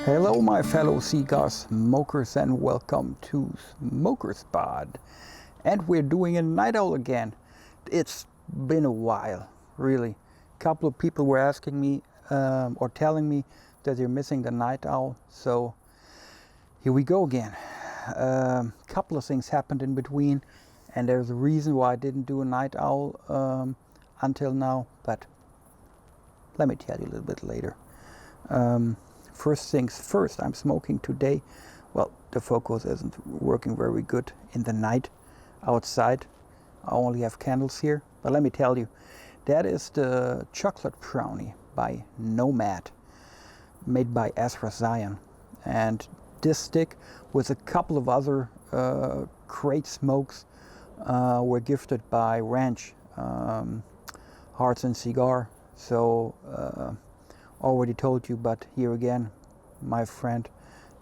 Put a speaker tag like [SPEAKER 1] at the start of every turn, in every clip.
[SPEAKER 1] Hello my fellow cigar smokers and welcome to Smoker's Pod. And we're doing a night owl again. It's been a while, really. A couple of people were asking me or telling me that they're missing the night owl. So here we go again. Couple of things happened in between and there's a reason why I didn't do a night owl until now, but let me tell you a little bit later. First things first, I'm smoking today. Well, the focus isn't working very good in the night outside. I only have candles here, but let me tell you, that is the chocolate brownie by Nomad, made by Zion. And this stick with a couple of other great smokes were gifted by Ranch, hardsincigar. So already told you, but here again, my friend,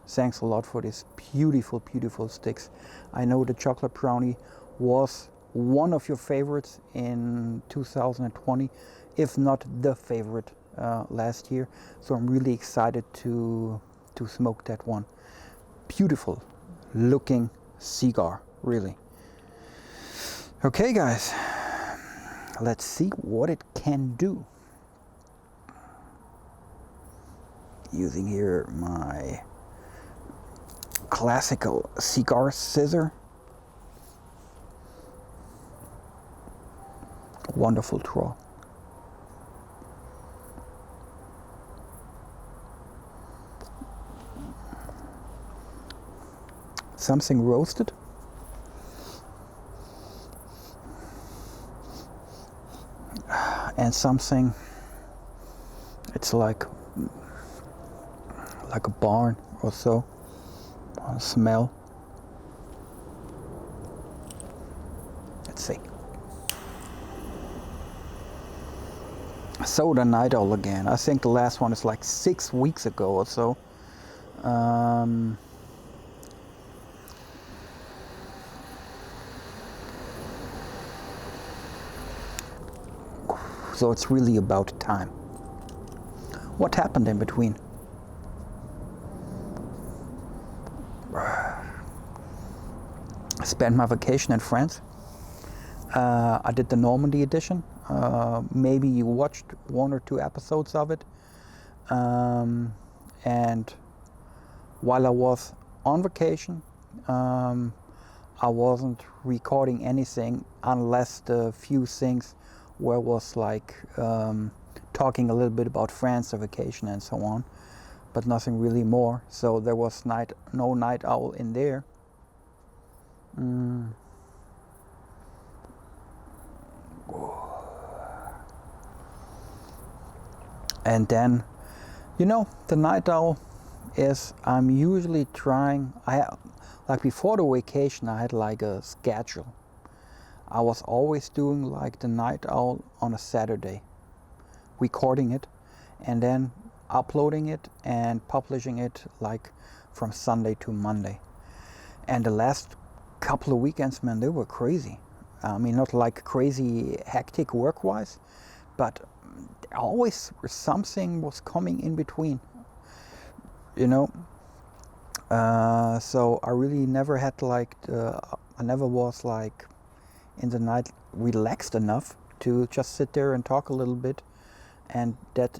[SPEAKER 1] thanks a lot for these beautiful, beautiful sticks. I know the chocolate brownie was one of your favorites in 2020, if not the favorite last year. So I'm really excited to smoke that one. Beautiful looking cigar, really. Okay guys, let's see what it can do. Using here my classical cigar scissor. Wonderful draw. Something roasted. And something, it's like a barn or so. Smell. Let's see. So the night owl again. I think the last one is like 6 weeks ago or so. So it's really about time. What happened in between? I spent my vacation in France. I did the Normandy edition. Maybe you watched 1 or 2 episodes of it. And while I was on vacation, I wasn't recording anything unless the few things where was like talking a little bit about France, the vacation and so on, but nothing really more. So there was no night owl in there. And then, you know, the night owl is, I'm usually trying, like before the vacation I had like a schedule. I was always doing like the night owl on a Saturday, recording it and then uploading it and publishing it like from Sunday to Monday. And the last couple of weekends, man, they were crazy. I mean, not like crazy hectic work-wise, but always something was coming in between, you know. So I really never had like I never was like in the night relaxed enough to just sit there and talk a little bit. And that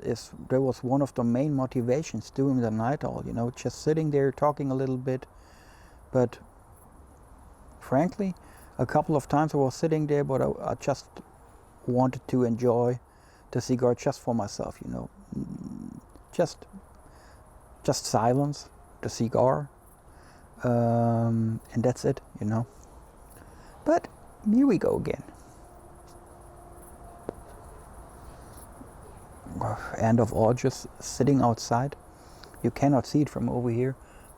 [SPEAKER 1] was one of the main motivations doing the night owl, you know, just sitting there talking a little bit. But frankly, a couple of times I was sitting there, but I just wanted to enjoy the cigar just for myself, you know, just silence, the cigar, and that's it, you know. But here we go again. End of August, sitting outside. You cannot see it from over here,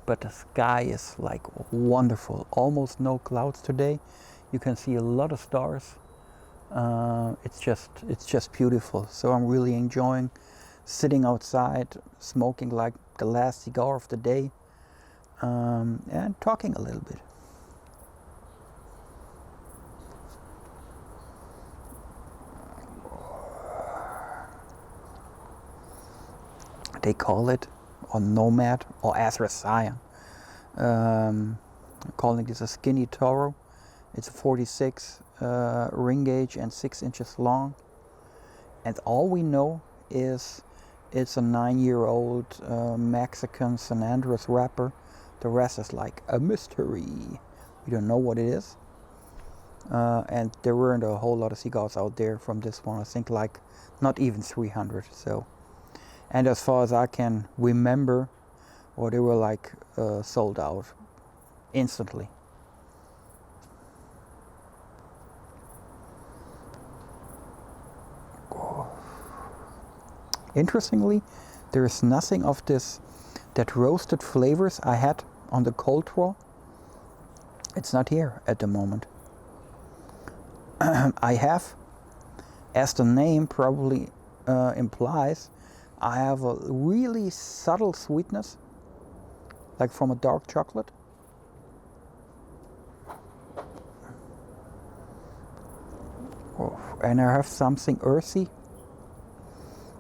[SPEAKER 1] but the sky is like wonderful. Almost no clouds today. You can see a lot of stars. It's just beautiful. So I'm really enjoying sitting outside, smoking like the last cigar of the day, and talking a little bit. They call it or Nomad or Azra. Calling this a skinny Toro. It's a 46 ring gauge and 6 inches long. And all we know is it's a 9-year-old Mexican San Andres wrapper. The rest is like a mystery. We don't know what it is. And there weren't a whole lot of cigars out there from this one. I think like not even 300. So, and as far as I can remember, or they were like sold out instantly. Interestingly, there is nothing of that roasted flavors I had on the cold draw. It's not here at the moment. I have, as the name probably implies, I have a really subtle sweetness, like from a dark chocolate. Oh, and I have something earthy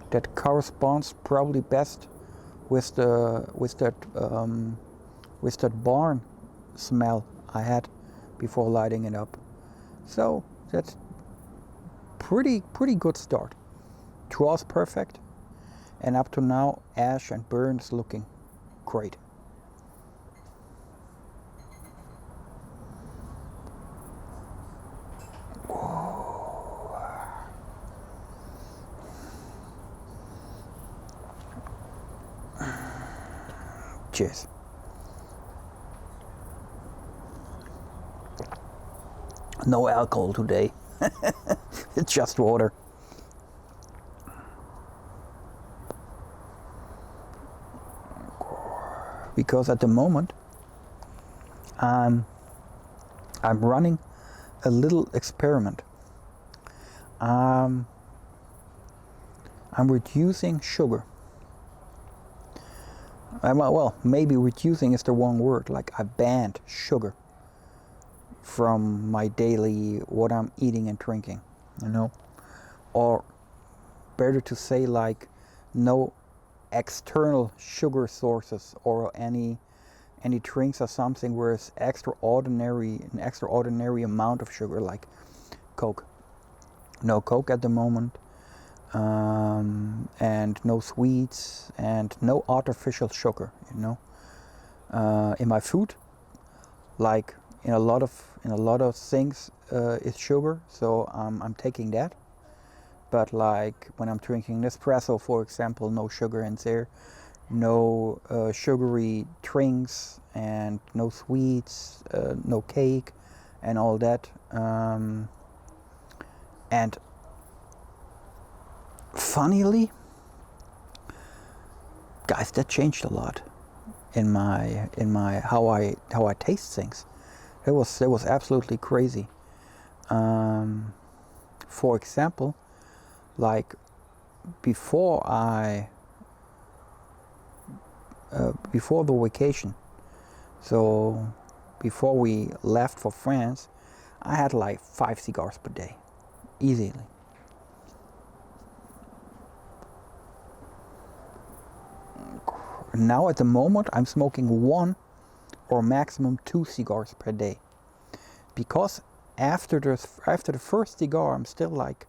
[SPEAKER 1] that corresponds probably best with that barn smell I had before lighting it up. So that's pretty good start. Draw's perfect, and up to now ash and burn is looking great. Cheers. No alcohol today. It's just water. Because at the moment I'm running a little experiment. I'm reducing sugar. Well, maybe reducing is the wrong word. Like I banned sugar from my daily, what I'm eating and drinking, you know, or better to say like no external sugar sources or any drinks or something where it's an extraordinary amount of sugar, like Coke. No Coke at the moment, and no sweets and no artificial sugar, you know, in my food. Like in a lot of things is sugar, so I'm taking that. But like when I'm drinking Nespresso, for example, no sugar in there, no sugary drinks and no sweets, no cake and all that. And funnily, guys, that changed a lot in my how I taste things. It was absolutely crazy. For example, like before the vacation, so before we left for France, I had like 5 cigars per day, easily. Now at the moment I'm smoking 1 or maximum 2 cigars per day, because after the first cigar I'm still like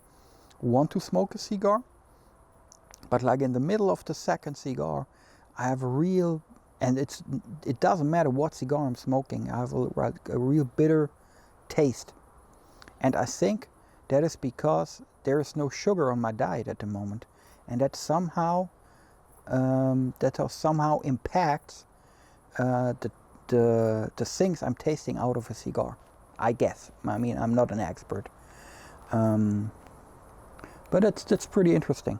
[SPEAKER 1] want to smoke a cigar, but like in the middle of the second cigar I have a real, and it doesn't matter what cigar I'm smoking, I have a real bitter taste, and I think that is because there is no sugar on my diet at the moment, and that somehow impacts the things I'm tasting out of a cigar, I guess. I mean, I'm not an expert, but that's pretty interesting.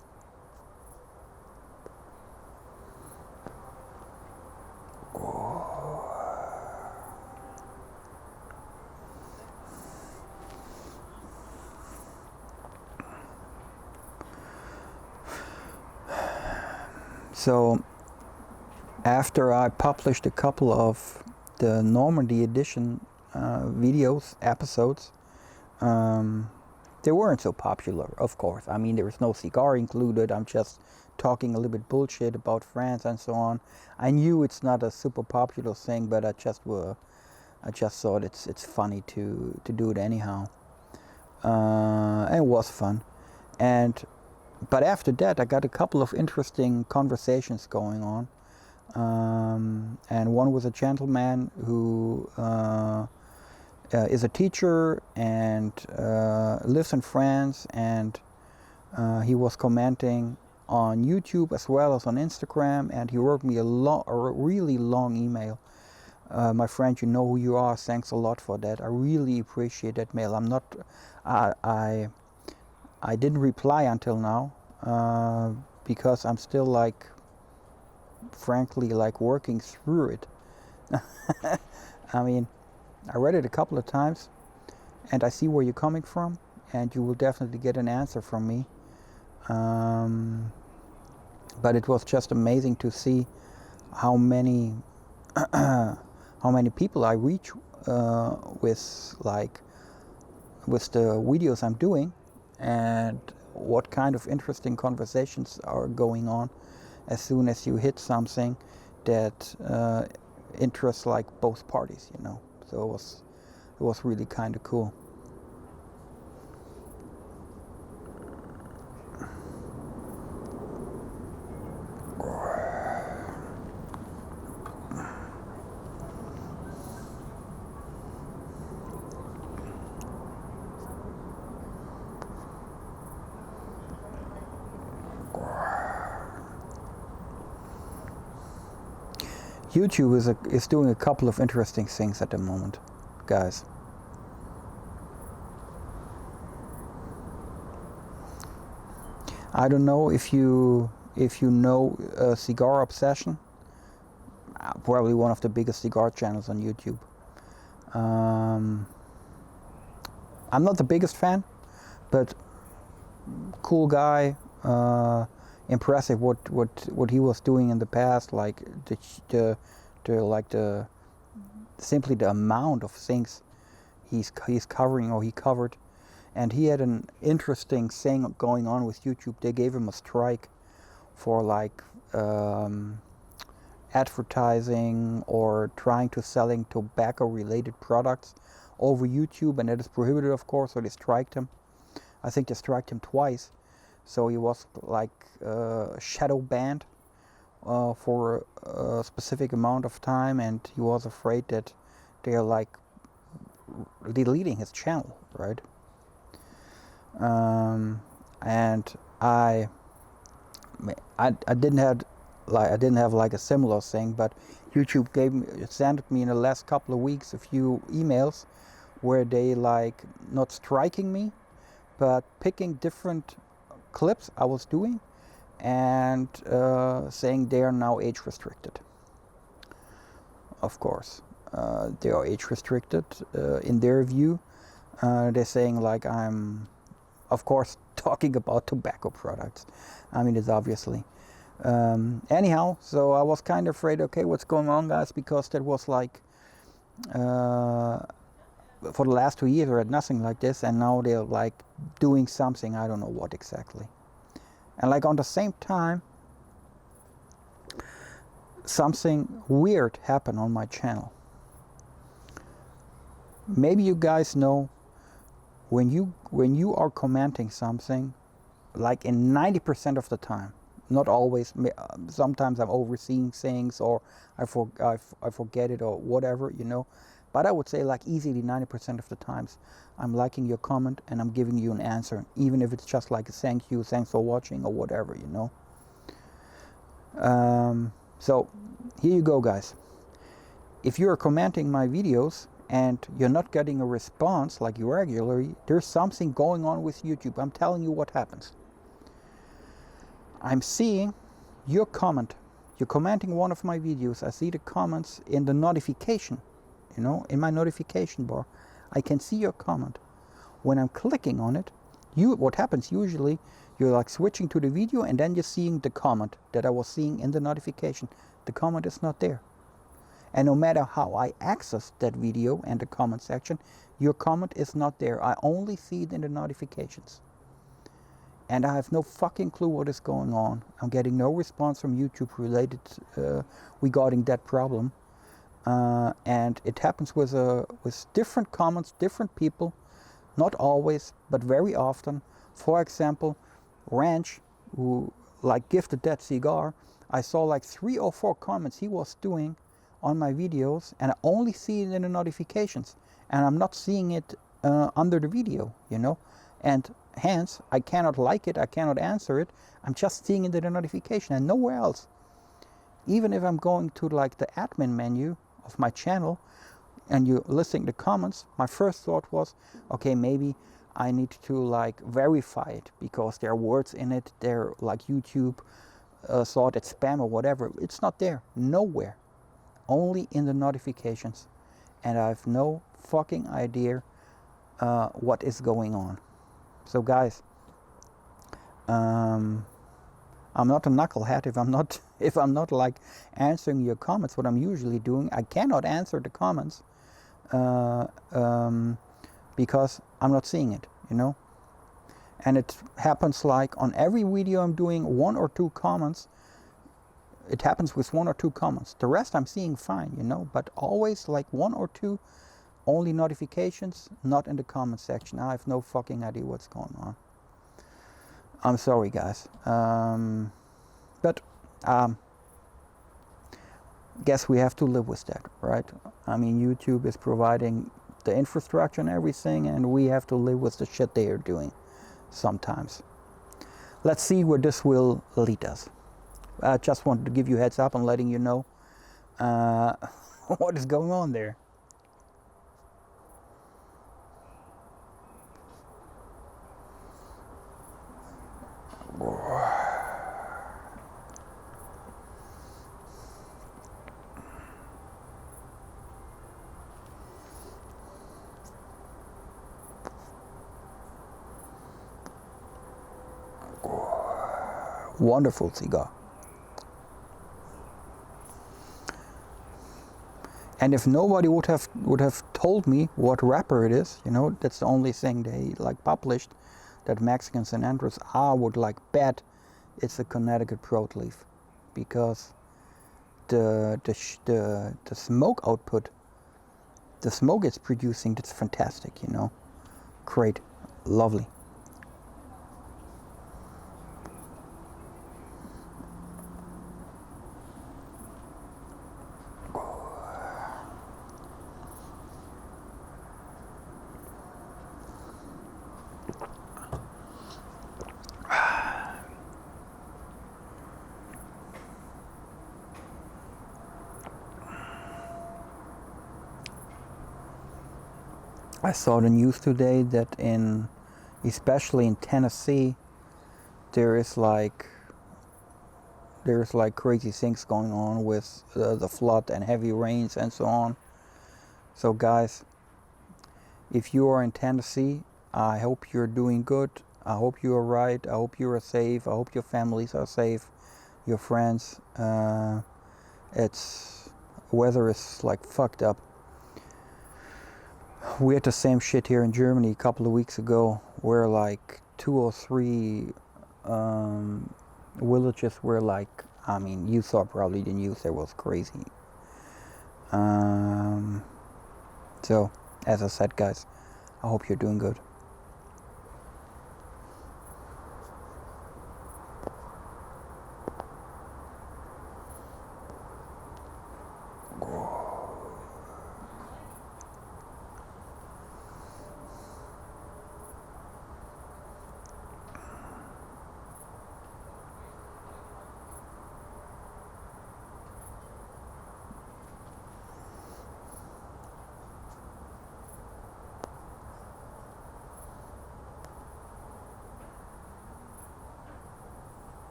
[SPEAKER 1] So after I published a couple of the Normandy edition episodes, they weren't so popular, of course. I mean, there was no cigar included. I'm just talking a little bit bullshit about France and so on. I knew it's not a super popular thing, but I just thought it's funny to do it anyhow. And it was fun. But after that, I got a couple of interesting conversations going on. And one was a gentleman who is a teacher and lives in France, and he was commenting on YouTube as well as on Instagram, and he wrote me a really long email. My friend, you know who you are. Thanks a lot for that. I really appreciate that mail. I didn't reply until now because I'm still frankly working through it. I mean, I read it a couple of times and I see where you're coming from, and you will definitely get an answer from me. But it was just amazing to see how many people I reach with the videos I'm doing, and what kind of interesting conversations are going on as soon as you hit something that interests both parties, you know. So it was really kind of cool. YouTube is doing a couple of interesting things at the moment, guys. I don't know if you know Cigar Obsession, probably one of the biggest cigar channels on YouTube. I'm not the biggest fan, but cool guy. Impressive what he was doing in the past, simply the amount of things he's covering, or he covered. And he had an interesting thing going on with YouTube. They gave him a strike for advertising or trying to selling tobacco related products over YouTube, and that is prohibited, of course, so they striked him. I think they striked him twice. So he was shadow banned for a specific amount of time, and he was afraid that they're deleting his channel, right? And I didn't have a similar thing, but YouTube sent me in the last couple of weeks a few emails where they not striking me, but picking different clips I was doing and saying they are now age restricted. Of course, they are age restricted in their view. They're saying I'm, of course, talking about tobacco products. I mean, it's obviously. Anyhow, so I was kind of afraid, okay, what's going on, guys? Because that was for the last 2 years I had nothing like this, and now they're doing something, I don't know what exactly. And on the same time, something weird happened on my channel. Maybe you guys know, when you are commenting something, in 90% of the time, not always, sometimes I'm overseeing things, or I forget it, or whatever, you know. But I would say easily 90% of the times I'm liking your comment and I'm giving you an answer, even if it's just a thank you, thanks for watching, or whatever, you know. So here you go, guys. If you're commenting my videos and you're not getting a response you regularly, there's something going on with YouTube. I'm telling you what happens. I'm seeing your comment. You're commenting one of my videos. I see the comments in the notification. You know, in my notification bar, I can see your comment. When I'm clicking on it, what happens usually, you're switching to the video, and then you're seeing the comment that I was seeing in the notification. The comment is not there. And no matter how I access that video and the comment section, your comment is not there. I only see it in the notifications. And I have no fucking clue what is going on. I'm getting no response from YouTube related regarding that problem. And it happens with different comments, different people, not always, but very often. For example, Ranch, who like gifted that cigar, I saw like 3 or 4 comments he was doing on my videos, and I only see it in the notifications, and I'm not seeing it under the video, you know, and hence I cannot like it, I cannot answer it. I'm just seeing it in the notification and nowhere else. Even if I'm going to like the admin menu of my channel and you're listing the comments, my first thought was, okay, maybe I need to like verify it because there are words in it, they're like YouTube thought it's spam or whatever. It's not there, nowhere, only in the notifications, and I have no fucking idea what is going on. So guys, I'm not a knucklehead if I'm not like answering your comments. What I'm usually doing, I cannot answer the comments because I'm not seeing it, you know. And it happens like on every video I'm doing 1 or 2 comments. It happens with 1 or 2 comments. The rest I'm seeing fine, you know, but always like 1 or 2, only notifications, not in the comment section. I have no fucking idea what's going on. I'm sorry, guys. But guess we have to live with that, right? I mean, YouTube is providing the infrastructure and everything, and we have to live with the shit they are doing sometimes. Let's see where this will lead us. I just wanted to give you a heads up and letting you know what is going on there. Wonderful cigar. And if nobody would have told me what wrapper it is, you know, that's the only thing they like published, that Mexican San Andres, I would like bet it's a Connecticut broadleaf, because the smoke output, the smoke it's producing, that's fantastic, you know, great, lovely. I saw the news today that especially in Tennessee, there's like crazy things going on with the flood and heavy rains and so on. So guys, if you are in Tennessee, I hope you're doing good. I hope you are right. I hope you are safe. I hope your families are safe, your friends. Weather is like fucked up. We had the same shit here in Germany a couple of weeks ago, where like 2 or 3 villages were like, I mean, you saw probably the news, that was crazy. So, as I said, guys, I hope you're doing good.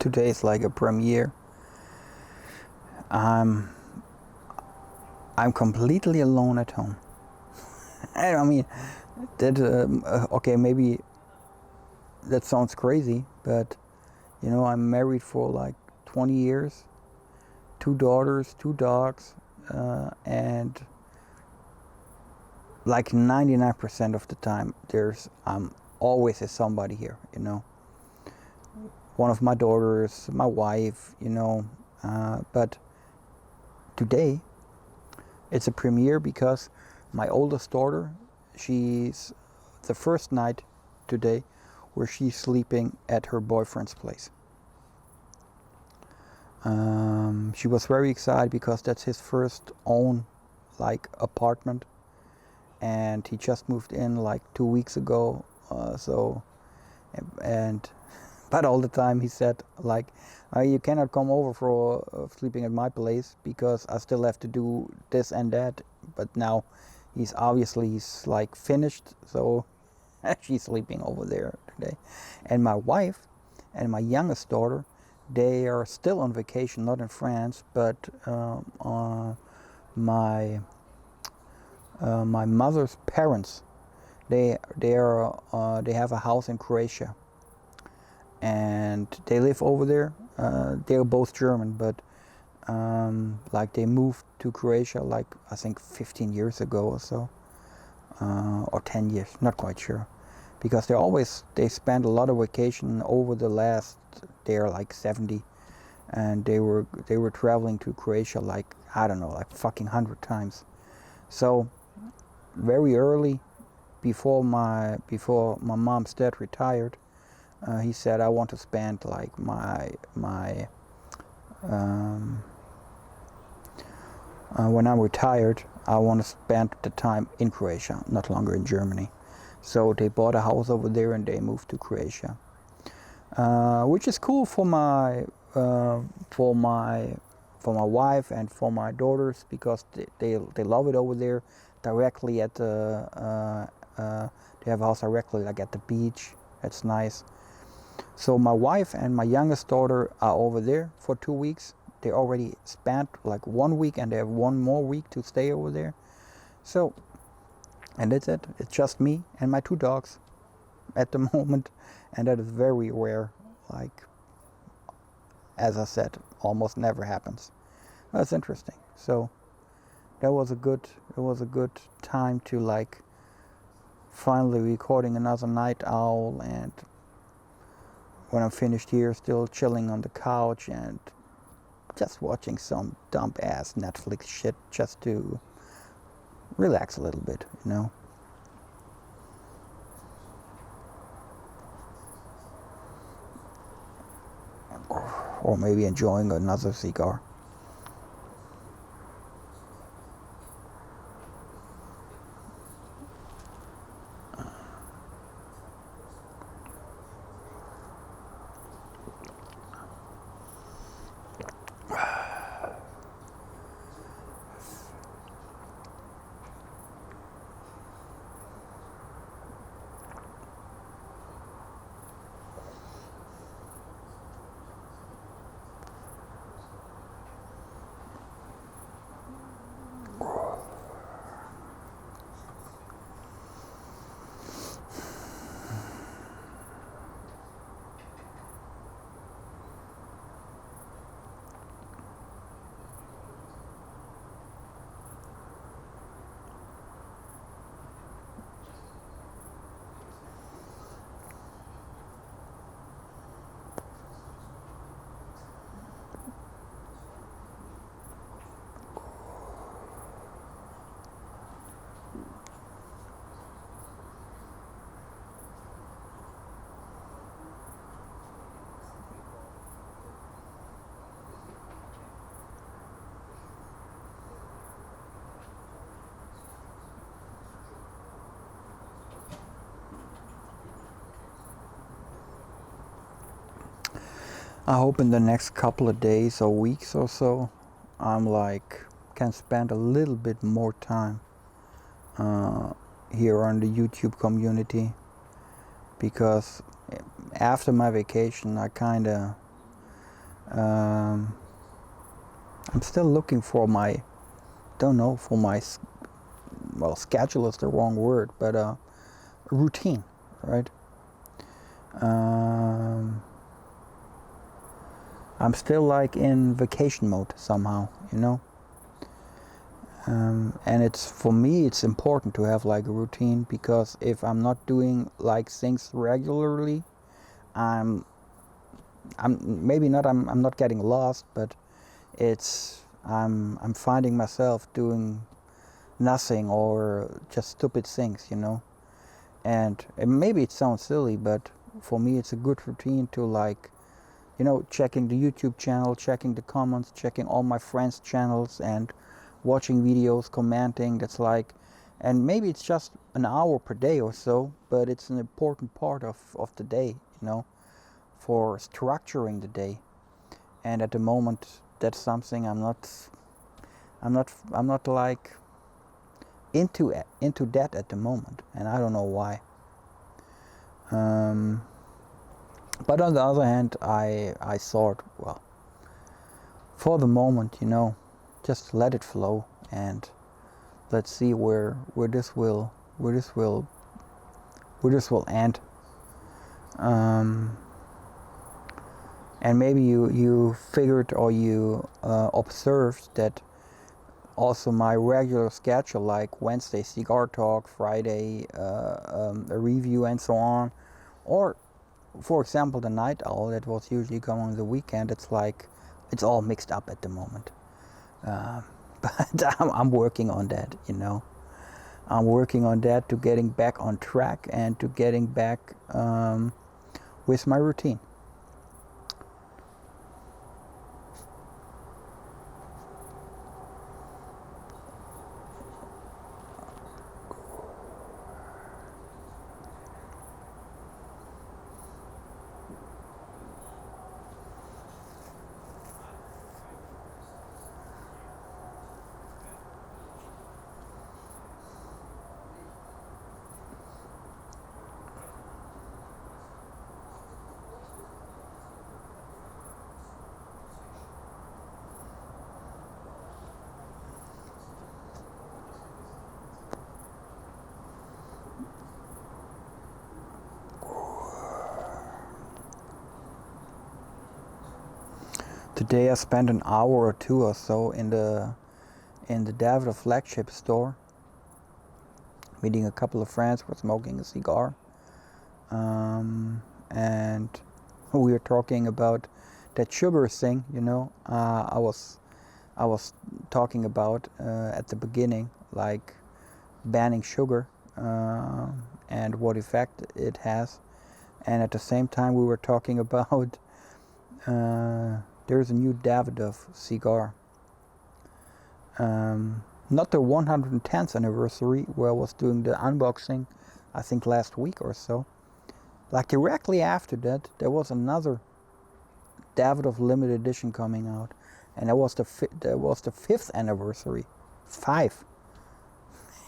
[SPEAKER 1] today is like a premiere. I'm completely alone at home. I mean, that okay, maybe that sounds crazy, but you know, I'm married for like 20 years, 2 daughters, 2 dogs, and like 99% of the time, there's always is somebody here. You know, one of my daughters, my wife. You know, but today it's a premiere because my oldest daughter, she's the first night today where she's sleeping at her boyfriend's place. She was very excited because that's his first own like apartment, and he just moved in like 2 weeks ago. And but all the time he said like, you cannot come over for sleeping at my place because I still have to do this and that. But now he's like finished, so she's sleeping over there today. And my wife and my youngest daughter, they are still on vacation, not in France, but my mother's parents, they have a house in Croatia, and they live over there. They're both German, but like they moved to Croatia like I think 15 years ago or so, or 10 years, not quite sure, because they spent a lot of vacation over the last. They're like 70, and they were traveling to Croatia like I don't know, like fucking 100 times. So very early, before my mom's dad retired, he said, I want to spend like when I'm retired, I want to spend the time in Croatia, not longer in Germany. So they bought a house over there and they moved to Croatia, which is cool for my wife and for my daughters because they love it over there. Directly at the they have a house directly like at the beach. It's nice. So my wife and my youngest daughter are over there for 2 weeks. They already spent like 1 week and they have 1 more week to stay over there. So, and that's it. It's just me and my 2 dogs at the moment, and that is very rare. Like, as I said, almost never happens. That's interesting. So it was a good time to like finally recording another night owl, and when I'm finished here, still chilling on the couch and just watching some dumb ass Netflix shit just to relax a little bit, you know. Or maybe enjoying another cigar. I hope in the next couple of days or weeks or so, I'm like can spend a little bit more time here on the YouTube community, because after my vacation I kind of Um, I'm still looking for my, don't know, for my, well, schedule is the wrong word, but routine, right? I'm still like in vacation mode somehow, you know. And it's, for me, it's important to have like a routine, because if I'm not doing like things regularly, I'm maybe not, I'm not getting lost, but it's, I'm finding myself doing nothing or just stupid things, you know. And maybe it sounds silly, but for me it's a good routine to, like, you know, checking the YouTube channel, checking the comments, checking all my friends' channels, and watching videos, commenting. That's like, and maybe it's just an hour per day or so, but it's an important part of the day, you know, for structuring the day. And at the moment, that's something I'm not like into that at the moment, and I don't know why. But on the other hand, I thought, well, for the moment, you know, just let it flow, and let's see where this will end. And maybe you figured, or you observed that also my regular schedule, like Wednesday cigar talk, Friday a review, and so on, or for example the night owl that was usually come on the weekend, it's like it's all mixed up at the moment. But I'm working on that, you know. I'm working on that, to getting back on track and to getting back with my routine. Today I spent an hour or two or so in the Davidoff flagship store, meeting a couple of friends, were smoking a cigar, and we were talking about that sugar thing, you know. I was talking about at the beginning, like banning sugar and what effect it has, and at the same time we were talking about there's a new Davidoff cigar. Not the 110th anniversary, where I was doing the unboxing, I think last week or so. Like directly after that, there was another Davidoff limited edition coming out, and that was the 5th anniversary. 5.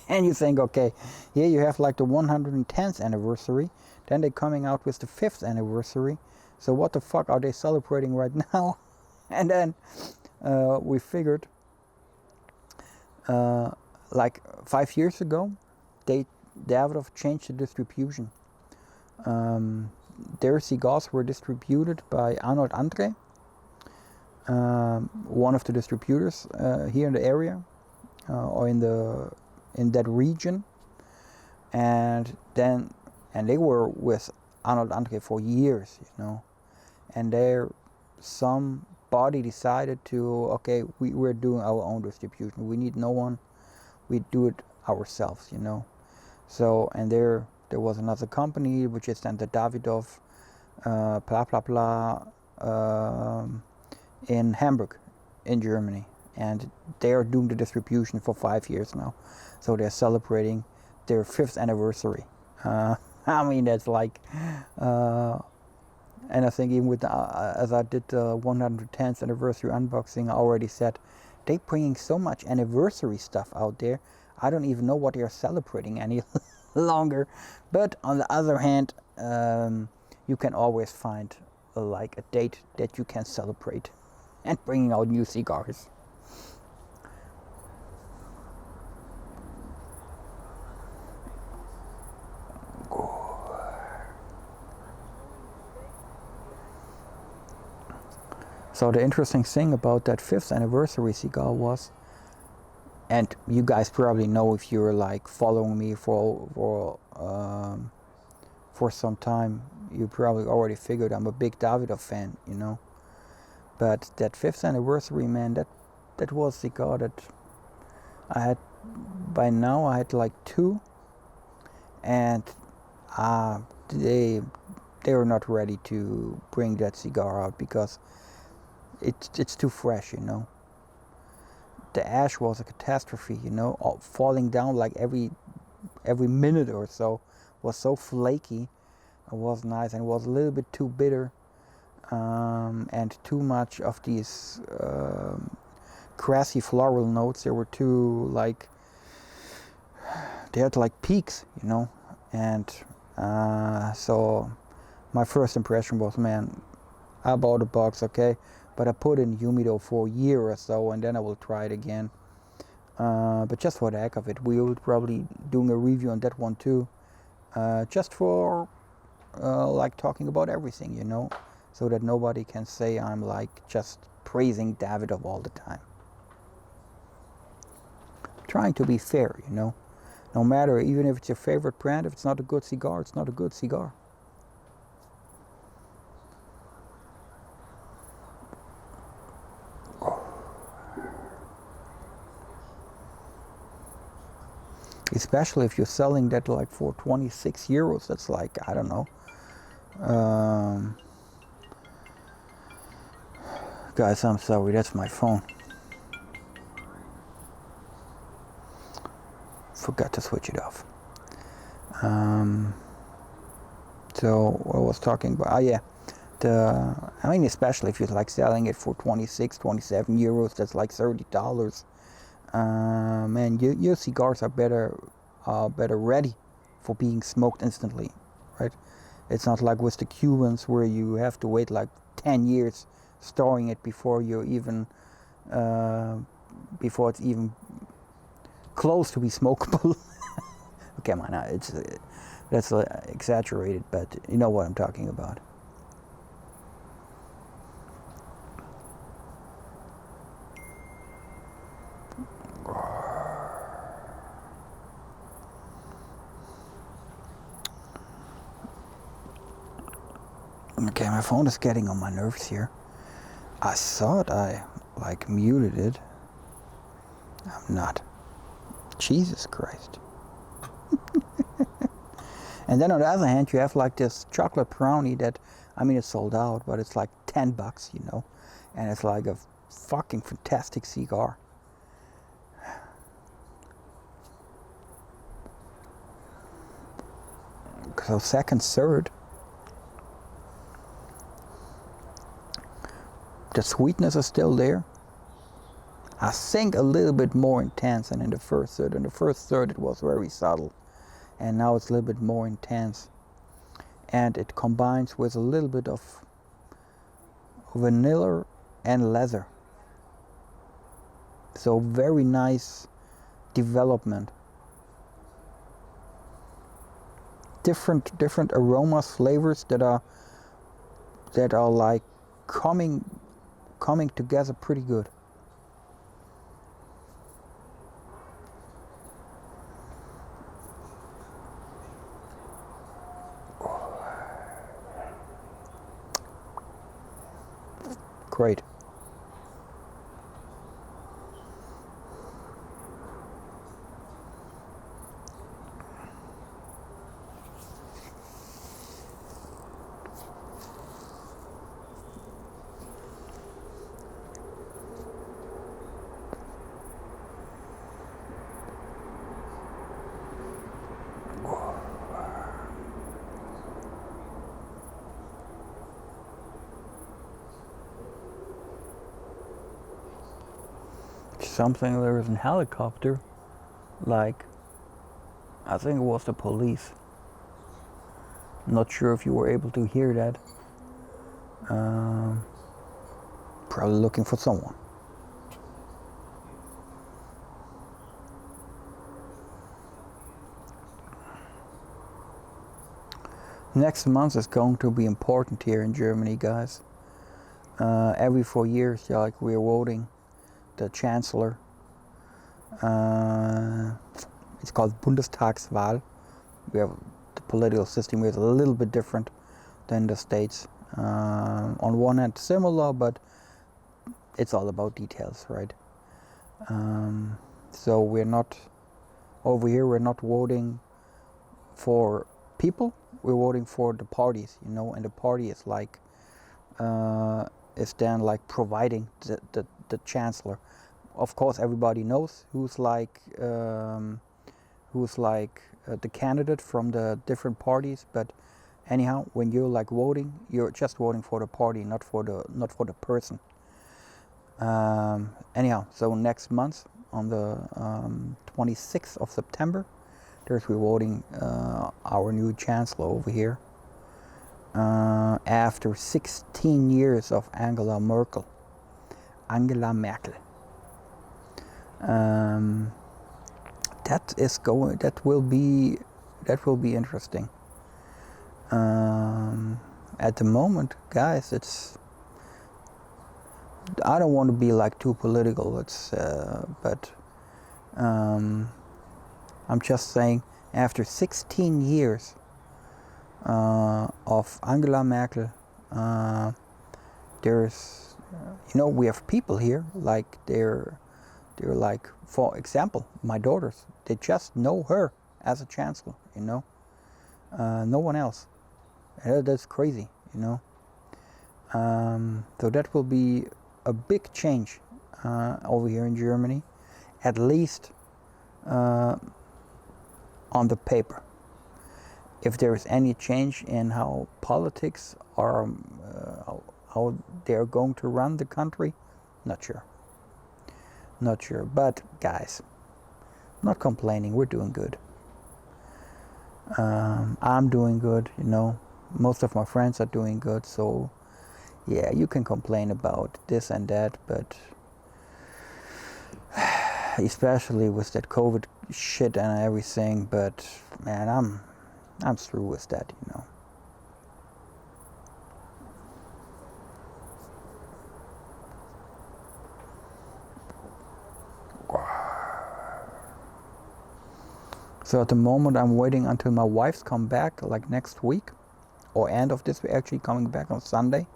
[SPEAKER 1] And you think, okay, here you have like the 110th anniversary, then they're coming out with the 5th anniversary. So what the fuck are they celebrating right now? And then we figured, like 5 years ago, Davidoff changed the distribution. Their cigars were distributed by Arnold Andre, one of the distributors here in the area, or in that region, and they were with Arnold Andre for years, you know, and somebody decided to, okay, we're doing our own distribution. We need no one. We do it ourselves, you know. So, and there was another company which is then the Davidoff, blah blah blah, in Hamburg, in Germany, and they are doing the distribution for 5 years now. So they're celebrating their 5th anniversary. I mean, that's like. And I think even with as I did the 110th anniversary unboxing, I already said they're bringing so much anniversary stuff out there. I don't even know what they are celebrating any longer. But on the other hand, you can always find like a date that you can celebrate and bringing out new cigars. So the interesting thing about that 5th anniversary cigar was, and you guys probably know if you're like following me for some time, you probably already figured I'm a big Davidoff fan, you know. But that 5th anniversary, man, that was a cigar that I had, by now I had like 2, and they were not ready to bring that cigar out because it's too fresh, you know. The ash was a catastrophe, you know, falling down like every minute or so. Was so flaky. It was nice, and it was a little bit too bitter, and too much of these grassy floral notes. They were too like, they had like peaks, you know, and so my first impression was, man, I bought a box, okay, but I put it in humido for a year or so, and then I will try it again. But just for the heck of it, we will probably doing a review on that one too, just for like talking about everything, you know, so that nobody can say I'm like just praising Davidoff all the time. Trying to be fair, you know, no matter, even if it's your favorite brand, if it's not a good cigar, it's not a good cigar. Especially if you're selling that like for 26 euros, that's like, I don't know. Guys, I'm sorry, that's my phone. Forgot to switch it off. So what I was talking about, oh yeah, I mean, especially if you're like selling it for 26, 27 euros, that's like $30. Man, your cigars are better ready for being smoked instantly, right? It's not like with the Cubans where you have to wait like 10 years storing it before you're even before it's even close to be smokable. Okay, man, that's exaggerated, but you know what I'm talking about. Okay, my phone is getting on my nerves here. I thought I like muted it. I'm not. Jesus Christ. And then on the other hand, you have like this chocolate brownie that, I mean, it's sold out, but it's like $10, you know, and it's like a fucking fantastic cigar. So second, third, the sweetness is still there. I think a little bit more intense than in the first third. In the first third it was very subtle, and now it's a little bit more intense, and it combines with a little bit of vanilla and leather. So very nice development. Different aromas, flavors that are like coming together pretty good. Great. Something, there was a helicopter, like, I think it was the police. Not sure if you were able to hear that. Um, Probably looking for someone. Next month is going to be important here in Germany, guys. Every 4 years, like we're voting the chancellor. It's called Bundestagswahl. We have the political system is a little bit different than the states. On one hand, similar, but it's all about details, right? So we're not over here. We're not voting for people. We're voting for the parties, you know, and the party is like is then like providing the chancellor. Of course, everybody knows who's like the candidate from the different parties. But anyhow, when you're like voting, you're just voting for the party, not for the person. Anyhow, so next month on the 26th of September, we're voting our new chancellor over here. After 16 years of Angela Merkel. That will be interesting. At the moment, guys, I don't want to be like too political. But I'm just saying, after 16 years of Angela Merkel, there's, we have people here like they're like, for example, my daughters. They just know her as a chancellor, no one else. That's crazy, So that will be a big change over here in Germany, at least on the paper. If there is any change in how politics are, how they're going to run the country, not sure. But guys, not complaining. We're doing good. I'm doing good. Most of my friends are doing good. So yeah, you can complain about this and that, but especially with that COVID shit and everything. But man, I'm through with that. So at the moment, I'm waiting until my wife's come back, like next week, or end of this week, actually coming back on Sunday.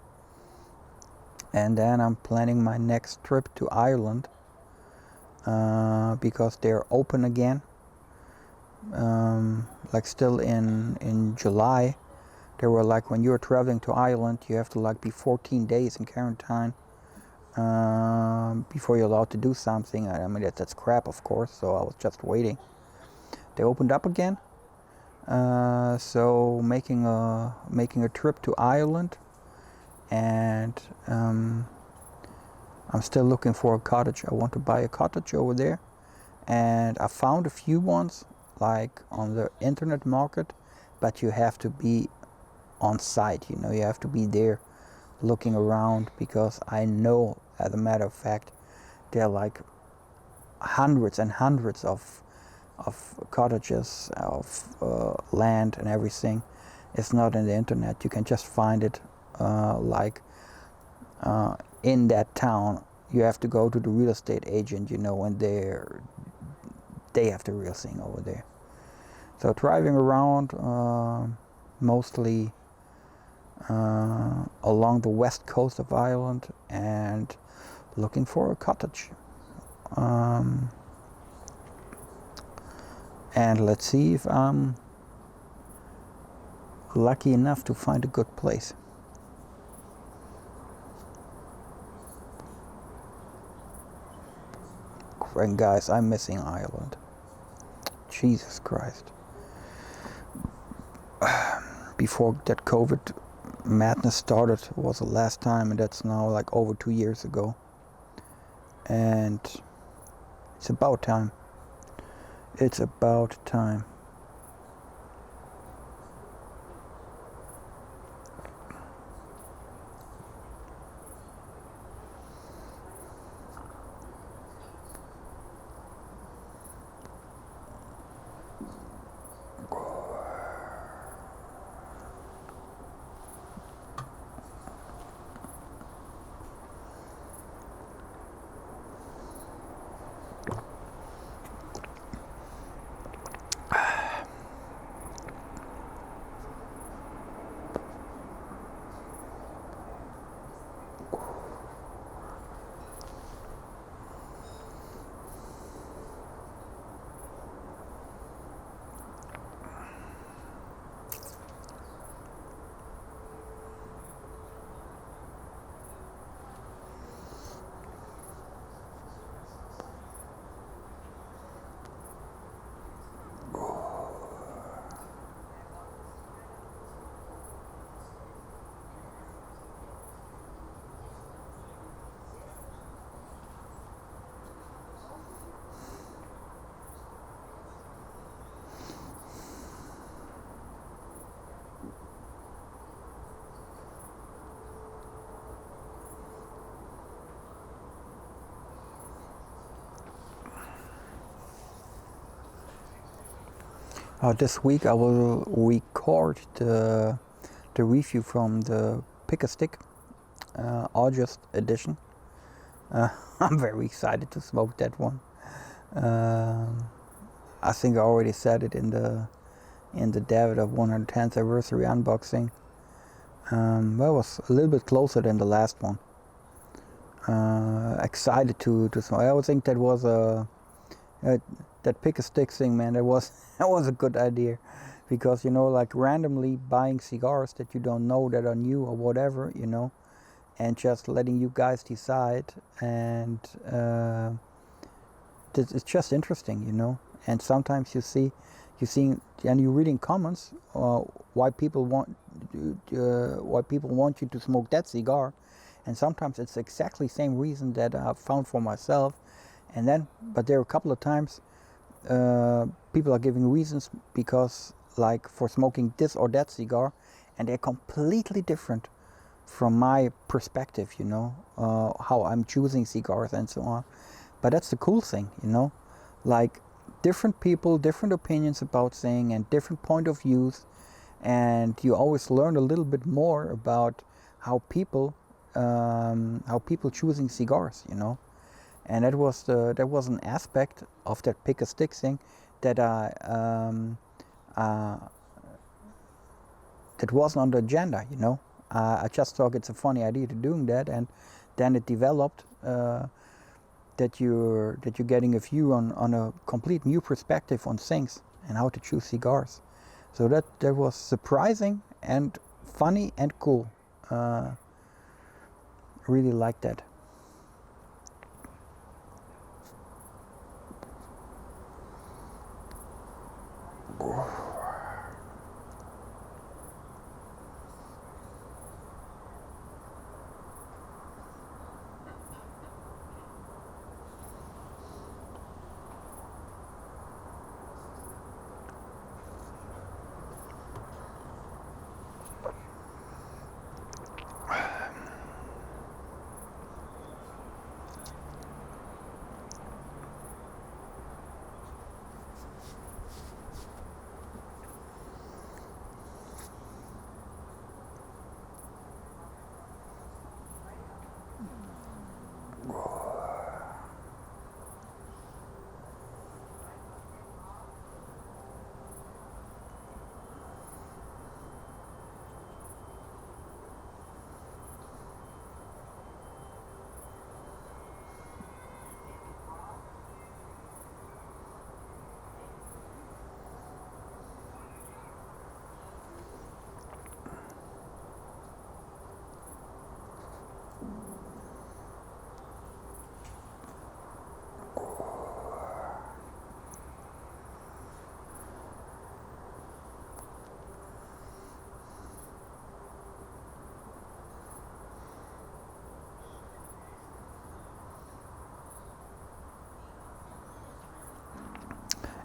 [SPEAKER 1] And then I'm planning my next trip to Ireland, because they're open again. Like still in July, they were like, when you're traveling to Ireland, you have to like be 14 days in quarantine before you're allowed to do something. I mean, that's crap, of course. So I was just waiting. They opened up again, so making a trip to Ireland, and I'm still looking for a cottage. I want to buy a cottage over there, and I found a few ones like on the internet market, but you have to be on site. You have to be there looking around, because I know, as a matter of fact, there are like hundreds and hundreds of cottages, of land and everything. It's not in the internet. You can just find it in that town. You have to go to the real estate agent, and they have the real thing over there. So driving around, mostly along the west coast of Ireland, and looking for a cottage. And let's see if I'm lucky enough to find a good place. And guys, I'm missing Ireland. Jesus Christ. Before that COVID madness started was the last time, and that's now like over 2 years ago. And it's about time. It's about time. This week I will record the review from the Pick a Stick August edition. I'm very excited to smoke that one. I think I already said it in the David of 110th anniversary unboxing. Well, it was a little bit closer than the last one. Excited to smoke. I always think that was that Pick a Stick thing, man. That was that was a good idea, because like randomly buying cigars that you don't know that are new or whatever, and just letting you guys decide, and it's just interesting, And sometimes you see, and you're reading comments why people want you to smoke that cigar, and sometimes it's exactly the same reason that I found for myself, but there are a couple of times people are giving reasons because, like, for smoking this or that cigar, and they're completely different from my perspective, how I'm choosing cigars and so on. But that's the cool thing, like different people, different opinions about things, and different point of views, and you always learn a little bit more about how people choosing cigars, And that was an aspect of that Pick a Stick thing that that wasn't on the agenda, I just thought it's a funny idea to doing that, and then it developed that you're getting a view on a complete new perspective on things and how to choose cigars. So that was surprising and funny and cool. Really like that.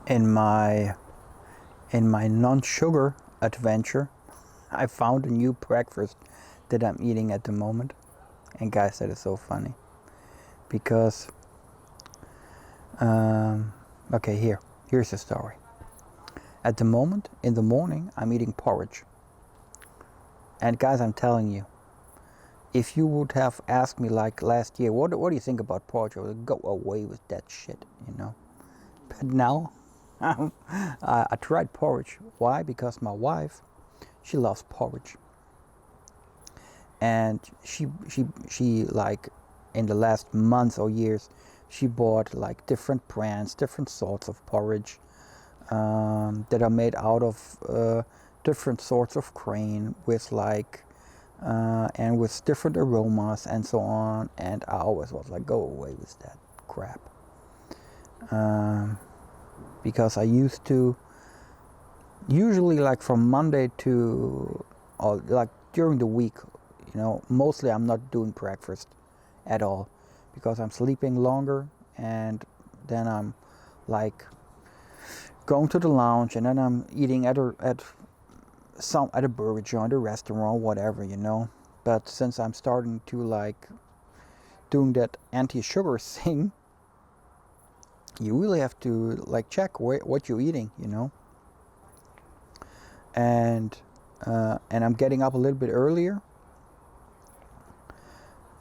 [SPEAKER 1] In my non-sugar adventure, I found a new breakfast that I'm eating at the moment, and guys, that is so funny because okay, here's the story. At the moment, in the morning, I'm eating porridge, and guys, I'm telling you, if you would have asked me like last year, what do you think about porridge, I would go away with that shit, But now I tried porridge. Why? Because my wife, she loves porridge, and she like in the last months or years, she bought like different brands, different sorts of porridge that are made out of different sorts of grain with and with different aromas and so on. And I always was like, go away with that crap. Because I used to usually, like, from Monday to, or like during the week, mostly I'm not doing breakfast at all because I'm sleeping longer, and then I'm like going to the lounge, and then I'm eating at a burger joint, a restaurant, whatever, But since I'm starting to like doing that anti-sugar thing, you really have to like check what you're eating, and I'm getting up a little bit earlier.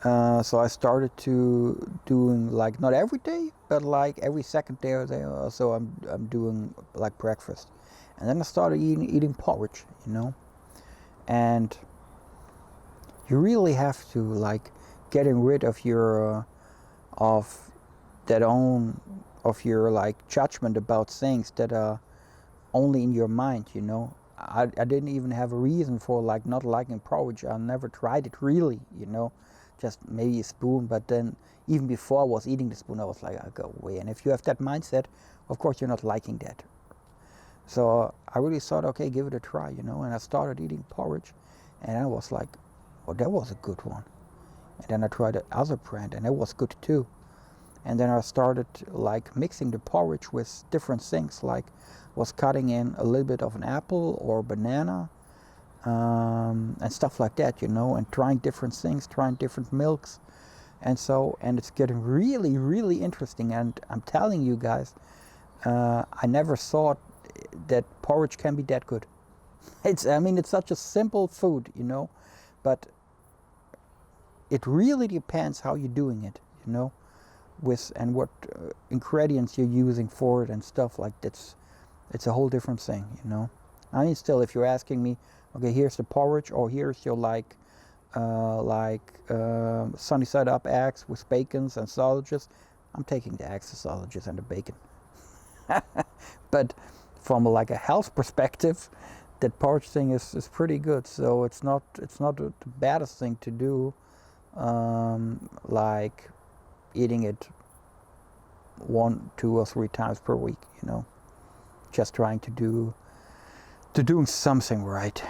[SPEAKER 1] So I started to doing like not every day, but like every second day or so I'm doing like breakfast, and then I started eating porridge, you know, and you really have to like getting rid of your of that own of your like judgment about things that are only in your mind, you know. I didn't even have a reason for like not liking porridge. I never tried it really, you know, just maybe a spoon. But then even before I was eating the spoon, I was like, I go away. And if you have that mindset, of course you're not liking that. So I really thought, okay, give it a try, you know. And I started eating porridge, and I was like, oh, that was a good one. And then I tried the other brand, and it was good too. And then I started like mixing the porridge with different things, like was cutting in a little bit of an apple or banana, and stuff like that, you know, and trying different things, trying different milks, and it's getting really, really interesting. And I'm telling you guys, I never thought that porridge can be that good. I mean, it's such a simple food, you know, but it really depends how you're doing it, you know, with and what ingredients you're using for it and stuff like that. It's a whole different thing, you know. I mean, still, if you're asking me, okay, here's the porridge, or here's your sunny side up eggs with bacons and sausages, I'm taking the eggs, the sausages, and the bacon. But from like a health perspective, that porridge thing is pretty good. So it's not the baddest thing to do, like eating it 1, 2, or 3 times per week, you know. Just trying to doing something right.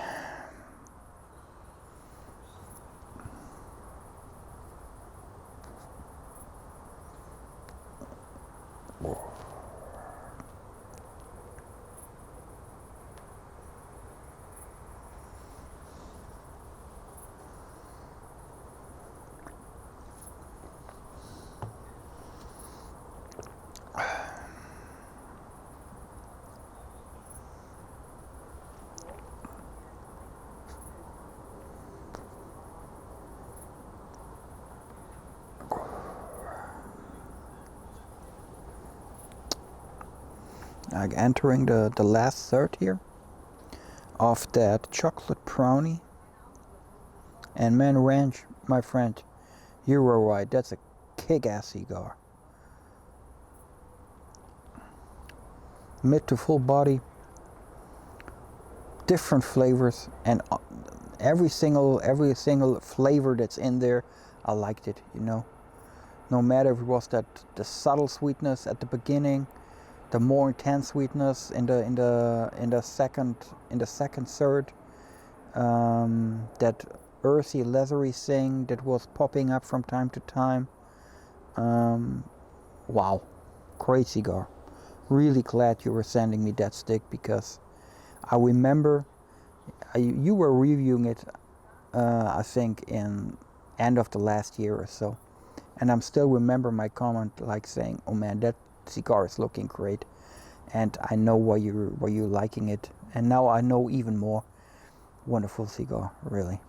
[SPEAKER 1] Like entering the last third here of that chocolate brownie. And man, Ranch, my friend, you were right. That's a kick-ass cigar. Mid to full body, different flavors, and every single flavor that's in there, I liked it. You know, no matter if it was the subtle sweetness at the beginning, the more intense sweetness in the second third, that earthy leathery thing that was popping up from time to time. Wow, great cigar. Really glad you were sending me that stick, because I remember you were reviewing it, I think in end of the last year or so, and I'm still remember my comment like saying, oh man, that cigar is looking great, and I know why you're liking it, and now I know even more. Wonderful cigar, really.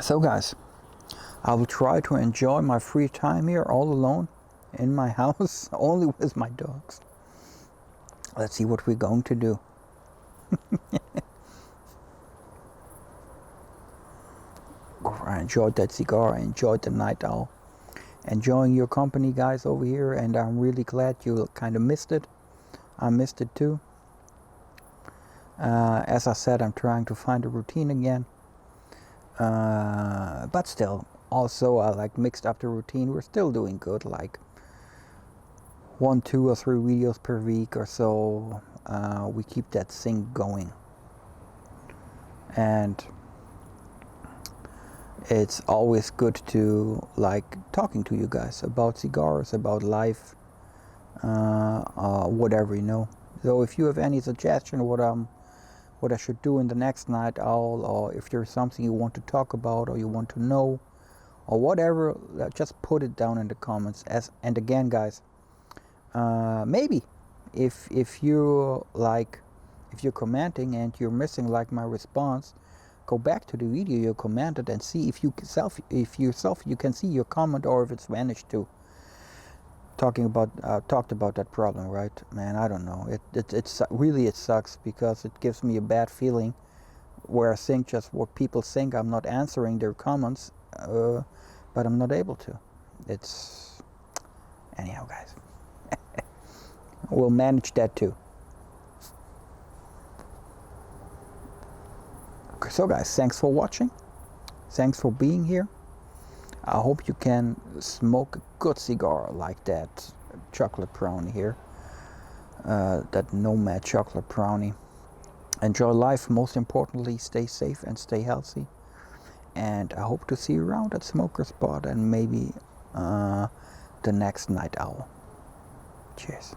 [SPEAKER 1] So guys, I will try to enjoy my free time here all alone in my house, only with my dogs. Let's see what we're going to do. I enjoyed that cigar. I enjoyed the night owl. Enjoying your company, guys, over here, and I'm really glad you kind of missed it. I missed it too. As I said, I'm trying to find a routine again. But still, also I like mixed up the routine. We're still doing good, like 1, 2, or 3 videos per week or so. We keep that thing going. and it's always good to like talking to you guys about cigars, about life, whatever, you know. So if you have any suggestion what I should do in the next night owl, or if there's something you want to talk about or you want to know or whatever, just put it down in the comments. And again, guys, maybe if you like, if you're commenting and you're missing like my response, go back to the video you commented and see if you can see your comment or if it's vanished too. Talked about that problem, right? Man, I don't know. It's really, it sucks because it gives me a bad feeling where I think just what people think I'm not answering their comments, but I'm not able to. It's anyhow, guys. We'll manage that too. So guys, thanks for watching. Thanks for being here. I hope you can smoke a good cigar like that chocolate brownie here. That Nomad Chocolate Brownie. Enjoy life, most importantly, stay safe and stay healthy. And I hope to see you around at Smoker Spot and maybe the next night owl. Cheers.